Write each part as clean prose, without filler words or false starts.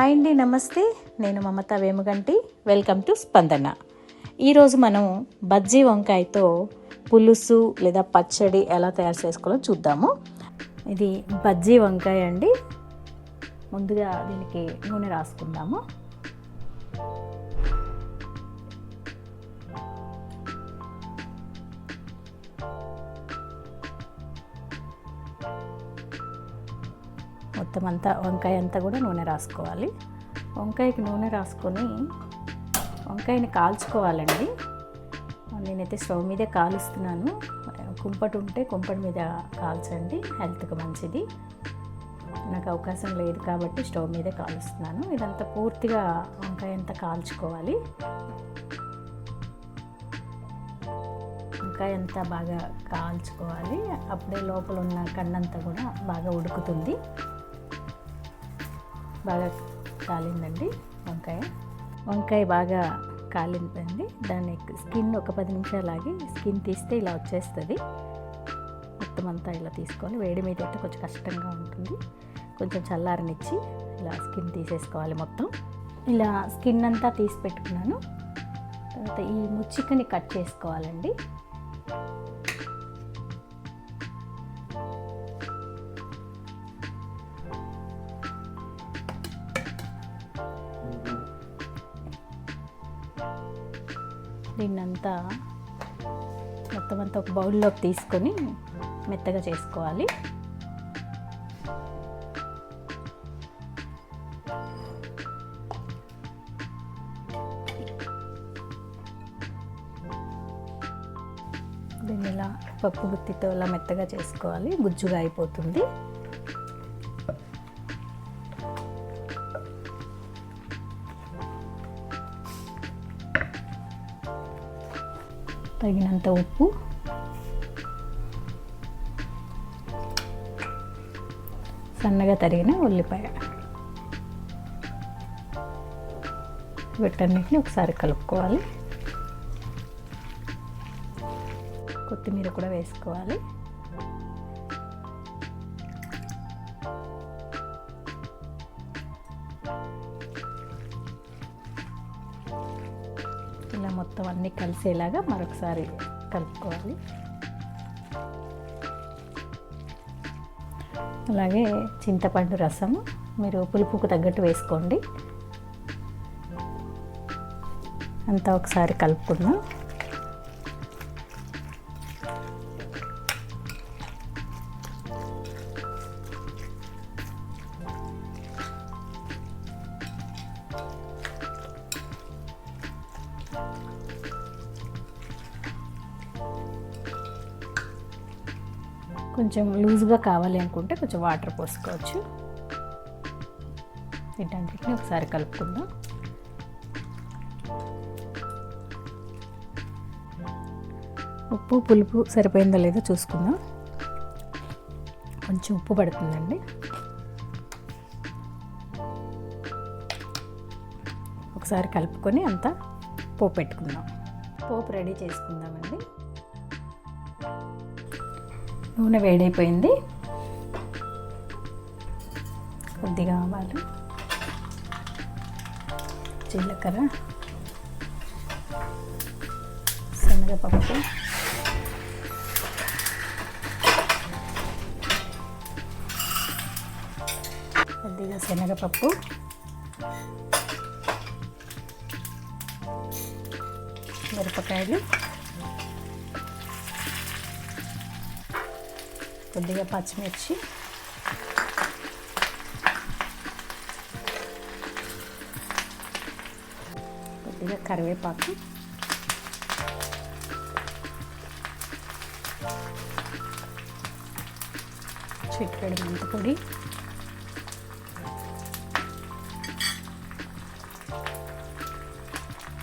Hi అండి, నమస్తే. నేను మమతా వేముగంటి. వెల్కమ్ టు స్పందన. ఈరోజు మనం బజ్జీ వంకాయతో పులుసు లేదా పచ్చడి ఎలా తయారు చేసుకోవాలో చూద్దాము. ఇది బజ్జీ వంకాయ అండి. ముందుగా దీనికి నూనె రాసుకుందాము. మొత్తం అంతా వంకాయ అంతా కూడా నూనె రాసుకోవాలి. వంకాయకి నూనె రాసుకొని వంకాయని కాల్చుకోవాలండి. నేనైతే స్టవ్ మీదే కాలుస్తున్నాను. కుంపటి ఉంటే కుంపటి మీద కాల్చండి, హెల్త్కి మంచిది. నాకు అవకాశం లేదు కాబట్టి స్టవ్ మీదే కాలుస్తున్నాను. ఇదంతా పూర్తిగా వంకాయ అంతా కాల్చుకోవాలి. వంకాయ అంతా బాగా కాల్చుకోవాలి. అప్పుడే లోపల ఉన్న కన్నంతా కూడా బాగా ఉడుకుతుంది. బాగా కాలిందండి వంకాయ బాగా కాలిందండి. దాన్ని స్కిన్ ఒక 10 నిమిషాలు ఆగి స్కిన్ తీస్తే ఇలా వచ్చేస్తుంది. మొత్తం అంతా ఇలా తీసుకోవాలి. వేడి మీద అయితే కొంచెం కష్టంగా ఉంటుంది. కొంచెం చల్లారనిచ్చి ఇలా స్కిన్ తీసేసుకోవాలి. మొత్తం ఇలా స్కిన్ అంతా తీసి పెట్టుకున్నాను. తర్వాత ఈ ముచ్చికని కట్ చేసుకోవాలండి. దీన్నంతా మొత్తం అంతా ఒక బౌల్లోకి తీసుకొని మెత్తగా చేసుకోవాలి. దీన్ని ఇలా పప్పు గుత్తితో ఇలా మెత్తగా చేసుకోవాలి. గుజ్జుగా అయిపోతుంది. తగినంత ఉప్పు, సన్నగా తరిగిన ఉల్లిపాయ, వీటన్నిటిని ఒకసారి కలుపుకోవాలి. కొత్తిమీర కూడా వేసుకోవాలి. ఇలా మొత్తం అన్నీ కలిసేలాగా మరొకసారి కలుపుకోవాలి. అలాగే చింతపండు రసము మీరు పులుపుకు తగ్గట్టు వేసుకోండి. అంతా ఒకసారి కలుపుకుందాం. కొంచెం లూజ్గా కావాలి అనుకుంటే కొంచెం వాటర్ పోసుకోవచ్చు. వీటన్నిటిని ఒకసారి కలుపుకుందాం. ఉప్పు పులుపు సరిపోయిందో లేదో చూసుకుందాం. కొంచెం ఉప్పు పడుతుందండి. ఒకసారి కలుపుకొని అంతా పోపు పెట్టుకుందాం. పోపు రెడీ చేసుకుందామండి. నూనె వేడైపోయింది. కొద్దిగా ఆవాలు, జీలకర్ర, శనగపప్పు, కొద్దిగా శనగపప్పు, మిరపకాయలు, కొద్దిగా పచ్చిమిర్చి, కొద్దిగా కరివేపాకు, చిటికెడు మెంతిపొడి,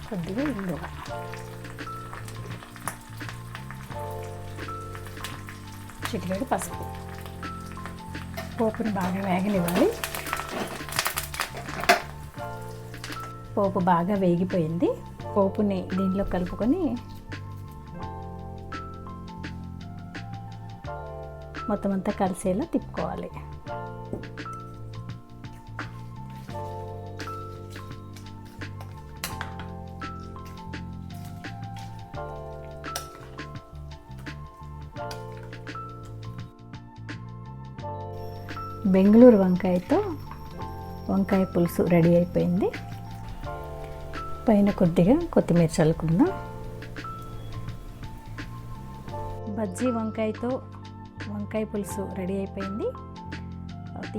కొద్దిగా ఇంగువ, చిటికెడు పసుపు. పోపుని బాగా వేగనివ్వాలి. పోపు బాగా వేగిపోయింది. పోపుని దీంట్లో కలుపుకొని మొత్తం అంతా కలిసేలా తిప్పుకోవాలి. బెంగళూరు వంకాయతో వంకాయ పులుసు రెడీ అయిపోయింది. పైన కొద్దిగా కొత్తిమీర చల్లుకుందాం. బజ్జీ వంకాయతో వంకాయ పులుసు రెడీ అయిపోయింది.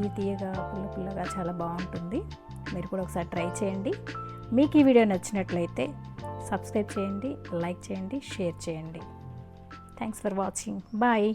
తీయగా పుల్లగా చాలా బాగుంటుంది. మీరు కూడా ఒకసారి ట్రై చేయండి. మీకు ఈ వీడియో నచ్చినట్లయితే సబ్స్క్రైబ్ చేయండి, లైక్ చేయండి, షేర్ చేయండి. Thanks for watching. బాయ్.